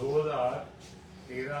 2013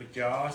50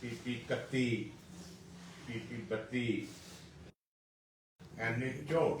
PP 31, PP 32, NA 64,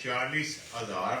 40,000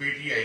PTI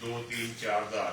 2-3-4,000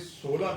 16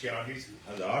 40,000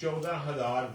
14,000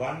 1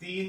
3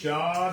4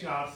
4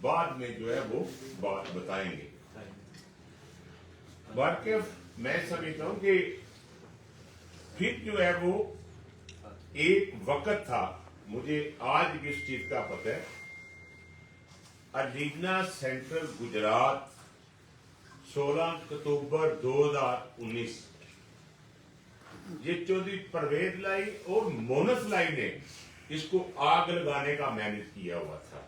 بعد میں جو ہے وہ بات بتائیں گے. واقف میں سمجھتا ہوں کہ پھر جو ہے وہ ایک وقت تھا, مجھے آج بھی اس چیز کا پتہ ہے, ارینا سینٹرل گجرات 16 اکتوبر 2019, یہ چودھری پرویز لائی اور مونس لائی نے اس کو آگ لگانے کا مینج کیا ہوا تھا,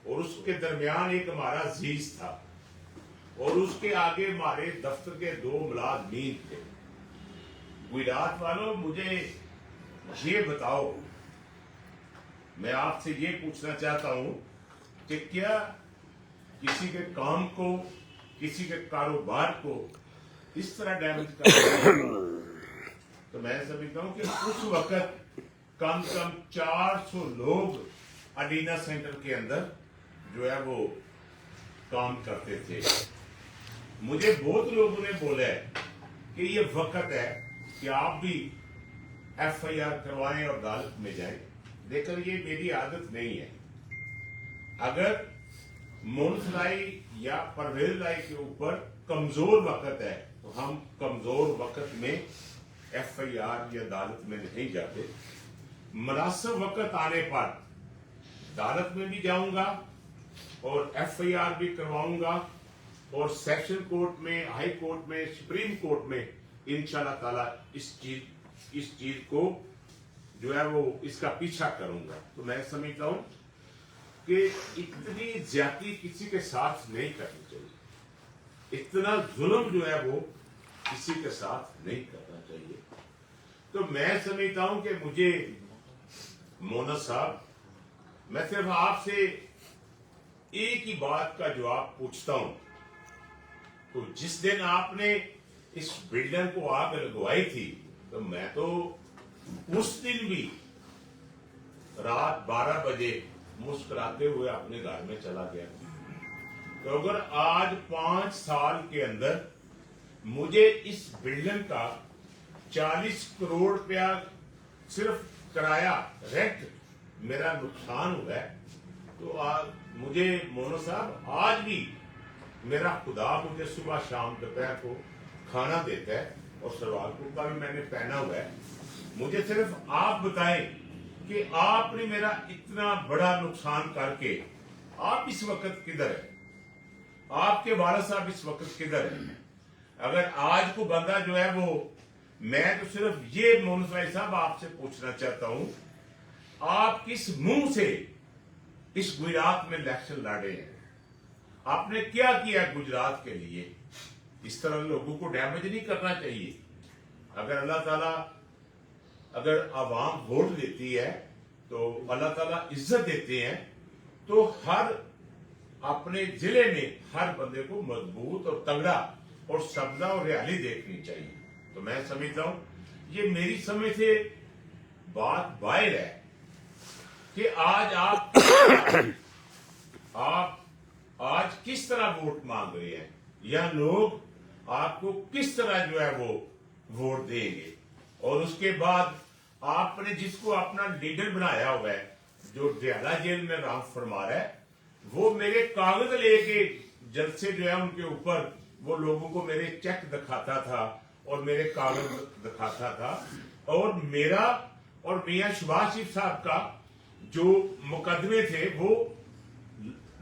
اور اس کے درمیان ایک ہمارا عزیز تھا, اور اس کے آگے ہمارے دفتر کے 2 ملازمین تھے. گجرات والوں مجھے یہ بتاؤ, میں آپ سے یہ پوچھنا چاہتا ہوں کہ کیا کسی کے کام کو, کسی کے کاروبار کو اس طرح ڈیمیج کرنا؟ تو میں سمجھتا ہوں کہ اس وقت کم 400 لوگ ارینا سینٹر کے اندر جو ہے وہ کام کرتے تھے. مجھے بہت لوگوں نے بولا ہے کہ یہ وقت ہے کہ آپ بھی FIR کروائیں اور عدالت میں جائیں, لیکن یہ میری عادت نہیں ہے. اگر مونس لائی یا پرویز لائی کے اوپر کمزور وقت ہے تو ہم کمزور وقت میں FIR یا عدالت میں نہیں جاتے. مناسب وقت آنے پر عدالت میں بھی جاؤں گا اور FIR بھی کرواؤں گا, اور سیشن کورٹ میں, ہائی کورٹ میں, سپریم کورٹ میں انشاءاللہ تعالی اس چیز کو جو ہے وہ اس کا پیچھا کروں گا. تو میں سمجھتا ہوں کہ اتنی زیادتی کسی کے ساتھ نہیں کرنی چاہیے, اتنا ظلم جو ہے وہ کسی کے ساتھ نہیں کرنا چاہیے. تو میں سمجھتا ہوں کہ مجھے مونس صاحب, میں صرف آپ سے ایک ہی بات کا جواب پوچھتا ہوں. تو جس دن آپ نے اس بلڈنگ کو آگ لگوائی تھی تو میں تو اس دن بھی رات 12 بجے مسکراتے ہوئے اپنے گھر میں چلا گیا. تو اگر آج 5 سال کے اندر مجھے اس بلڈنگ کا 40 کروڑ روپیہ صرف کرایہ رینٹ میرا نقصان ہوا ہے, تو مجھے مونس صاحب آج بھی میرا خدا مجھے صبح شام دوپہر کو کھانا دیتا ہے, اور شلوار کرتا بھی میں نے پہنا ہوا ہے. مجھے صرف آپ بتائیں کہ آپ نے میرا اتنا بڑا نقصان کر کے آپ اس وقت کدھر ہیں, آپ کے والد صاحب اس وقت کدھر ہیں؟ اگر آج کو بندہ جو ہے وہ, میں تو صرف یہ مونس بھائی صاحب آپ سے پوچھنا چاہتا ہوں, آپ کس منہ سے اس گجرات میں الیکشن لڑے ہیں؟ آپ نے کیا کیا گجرات کے لیے؟ اس طرح لوگوں کو ڈیمیج نہیں کرنا چاہیے. اگر اللہ تعالیٰ, اگر عوام ووٹ دیتی ہے تو اللہ تعالیٰ عزت دیتے ہیں, تو ہر اپنے ضلع میں ہر بندے کو مضبوط اور تگڑا اور سبزہ اور ریالی دیکھنی چاہیے. تو میں سمجھتا ہوں یہ میری سمجھ سے بات باہر ہے کہ آج آپ آج کس طرح ووٹ مانگ رہے ہیں, یا لوگ آپ کو کس طرح جو ہے وہ ووٹ دیں گے. اور اس کے بعد آپ نے جس کو اپنا لیڈر بنایا ہوا ہے, جو ڈیالہ جیل میں رام فرما رہا ہے, وہ میرے کاغذ لے کے جلسے جو ہے ان کے اوپر وہ لوگوں کو میرے چیک دکھاتا تھا اور میرے کاغذ دکھاتا تھا, اور میرا اور میاں شباز شریف صاحب کا جو مقدمے تھے وہ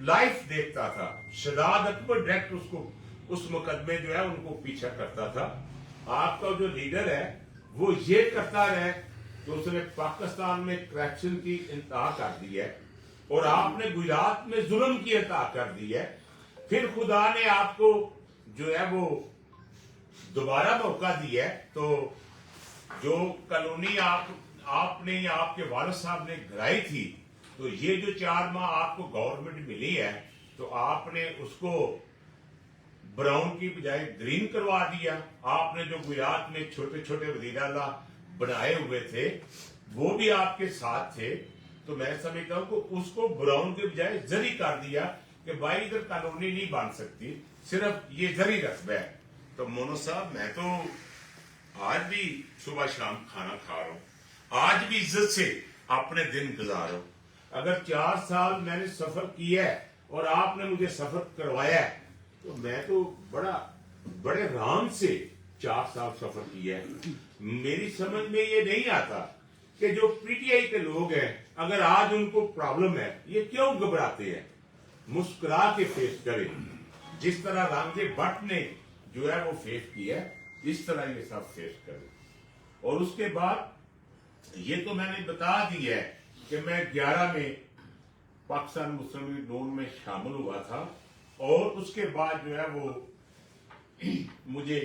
لائف دیکھتا تھا. شداد اکبر ڈائریکٹ اس کو اس مقدمے جو ہے ان کو پیچھا کرتا تھا. آپ کا جو لیڈر ہے وہ یہ کرتا رہے کہ اس نے پاکستان میں کرپشن کی انتہا کر دی ہے, اور آپ نے گجرات میں ظلم کی انتہا کر دی ہے. پھر خدا نے آپ کو جو ہے وہ دوبارہ موقع دیا ہے, تو جو کالونی آپ نے یا آپ کے والد صاحب نے گرائی تھی, تو یہ جو 4 ماہ آپ کو گورنمنٹ ملی ہے, تو آپ نے اس کو براؤن کی بجائے گرین کروا دیا. آپ نے جو گجرات میں چھوٹے چھوٹے وزیر اعلیٰ بنائے ہوئے تھے وہ بھی آپ کے ساتھ تھے, تو میں سمجھتا ہوں کہ اس کو براؤن کے بجائے زرعی کر دیا کہ بھائی ادھر کالونی نہیں بن سکتی, صرف یہ زرعی رقبہ ہے. تو مونس صاحب میں تو آج بھی صبح شام کھانا کھا رہا ہوں, آج بھی عزت سے اپنے دن گزار رہا ہوں. اگر 4 سال میں نے سفر کیا ہے اور آپ نے مجھے سفر کروایا ہے تو میں تو بڑے آرام سے 4 سال سفر کیا ہے. میری سمجھ میں یہ نہیں آتا کہ جو پی ٹی آئی کے لوگ ہیں اگر آج ان کو پرابلم ہے یہ کیوں گھبراتے ہیں. مسکرا کے فیس کریں. جس طرح رامدیو بھٹ نے جو ہے وہ فیس کیا ہے اس طرح یہ سب فیس کریں. اور اس کے بعد یہ تو میں نے بتا دیا ہے کہ میں 11 میں پاکستان مسلم لیگ نون میں شامل ہوا تھا اور اس کے بعد جو ہے وہ مجھے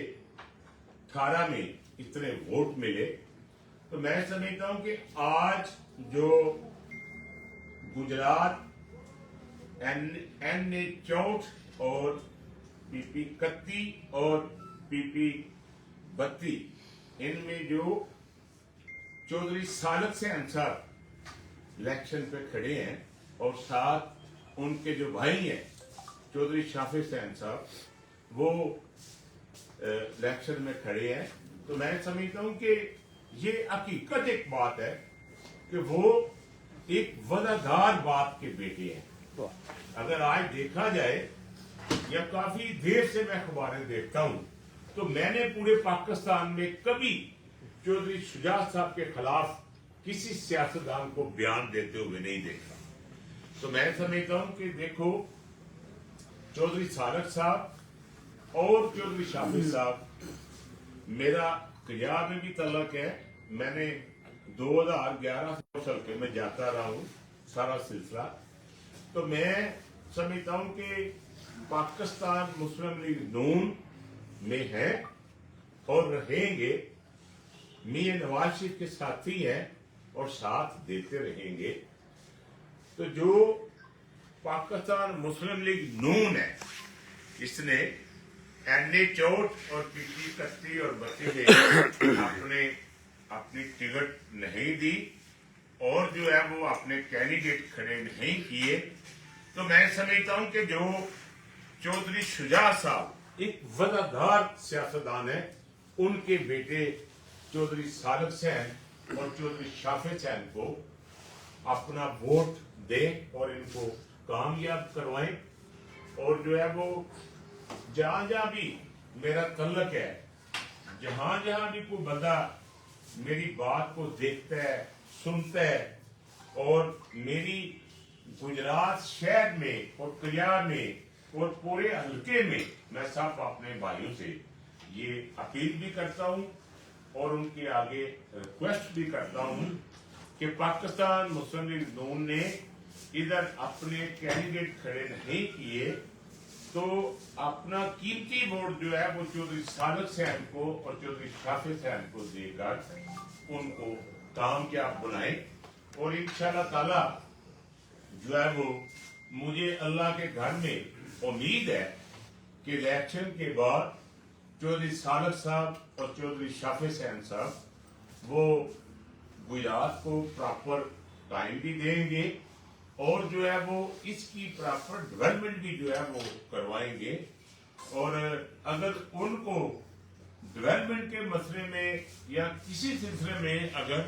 18 میں اتنے ووٹ ملے. تو میں سمجھتا ہوں کہ آج جو گجرات این اے 64 اور پی پی 31 اور پی پی 32 ان میں جو چودھری سالک حسین صاحب الیکشن پہ کھڑے ہیں اور ساتھ ان کے جو بھائی ہیں چودھری شافی حسین صاحب وہ الیکشن میں کھڑے ہیں. تو میں سمجھتا ہوں کہ یہ حقیقت ایک بات ہے کہ وہ ایک وفادار باپ کے بیٹے ہیں. اگر آج دیکھا جائے یا کافی دیر سے میں اخباریں دیکھتا ہوں تو میں نے پورے پاکستان میں کبھی چودھری شجاعت صاحب کے خلاف کسی سیاستدان کو بیان دیتے ہوئے نہیں دیکھا. تو میں سمجھتا ہوں کہ دیکھو چودھری سالک صاحب اور چودھری شافی صاحب میرا قیاب میں بھی تعلق ہے. میں نے 2011 سے میں جاتا رہا ہوں سارا سلسلہ. تو میں سمجھتا ہوں کہ پاکستان مسلم لیگ نون میں ہے اور رہیں گے. میاں نواز شریف کے ساتھی ہیں اور ساتھ دیتے رہیں گے. تو جو پاکستان مسلم لیگ نون ہے اس نے این اے 64 اور پی پی 31 اور 32 میں اپنی ٹکٹ نہیں دی اور جو ہے وہ اپنے کینڈیڈیٹ کھڑے نہیں کیے. تو میں سمجھتا ہوں کہ جو چودھری شجاعت صاحب ایک وفادار سیاستدان ہے ان کے بیٹے چودھری سالک حسین اور چودھری شافی حسین کو اپنا ووٹ دیں اور ان کو کامیاب کروائیں. اور جو ہے وہ جہاں جہاں بھی میرا تعلق ہے جہاں جہاں بھی کوئی بندہ میری بات کو دیکھتا ہے سنتا ہے اور میری گجرات شہر میں اور کلیار میں اور پورے حلقے میں سب اپنے بھائیوں سے یہ اپیل بھی کرتا ہوں اور ان کے آگے ریکویسٹ بھی کرتا ہوں کہ پاکستان مسلم لیگ نون نے ادھر اپنے کینڈیڈیٹ کھڑے نہیں کیے تو اپنا قیمتی ووٹ جو ہے وہ چودھری سالک حسین کو اور چودھری شافی حسین کو دے کر ان کو کامیاب بنائیں. اور انشاءاللہ تعالی جو ہے وہ مجھے اللہ کے گھر میں امید ہے کہ الیکشن کے بعد چودھری سالک صاحب اور چودھری شافی حسین صاحب وہ گجرات کو پراپر ٹائم بھی دیں گے اور جو ہے وہ اس کی پراپر ڈیولپمنٹ بھی جو ہے وہ کروائیں گے. اور اگر ان کو ڈیولپمنٹ کے مسئلے میں یا کسی سلسلے میں اگر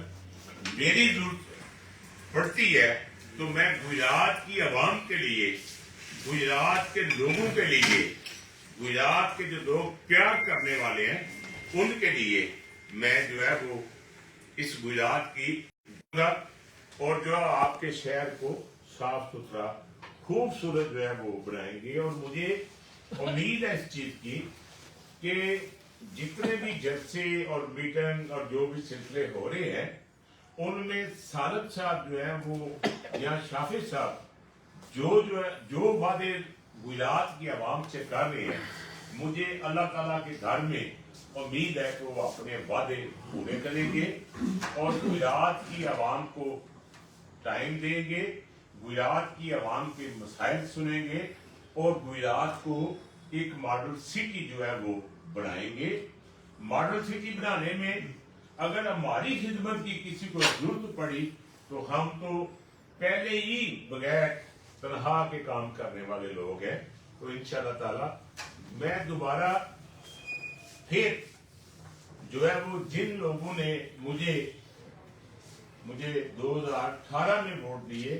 میری ضرورت پڑتی ہے تو میں گجرات کی عوام کے لیے گجرات کے لوگوں کے لیے گجرات کے جو لوگ پیار کرنے والے ہیں ان کے لیے میں جو ہے وہ اس گجرات کی اور جو آپ کے شہر کو صاف ستھرا خوبصورت جو ہے وہ بنائیں گے. اور مجھے امید ہے اس چیز کی کہ جتنے بھی جلسے اور میٹنگ اور جو بھی سلسلے ہو رہے ہیں ان میں سالک صاحب جو ہیں وہ یا شافی صاحب جو وعدے گجرات کی عوام سے کر رہے ہیں مجھے اللہ تعالیٰ کے گھر میں امید ہے کہ وہ اپنے وعدے پورے کریں گے اور گجرات کی عوام کو ٹائم دیں گے, گجرات کی عوام کے مسائل سنیں گے اور گجرات کو ایک ماڈل سٹی جو ہے وہ بنائیں گے. ماڈل سٹی بنانے میں اگر ہماری خدمت کی کسی کو ضرورت پڑی تو ہم تو پہلے ہی بغیر تنہا کے کام کرنے والے لوگ ہیں. تو انشاءاللہ تعالی میں دوبارہ پھر جو ہے وہ جن لوگوں نے مجھے 2018 میں ووٹ دیے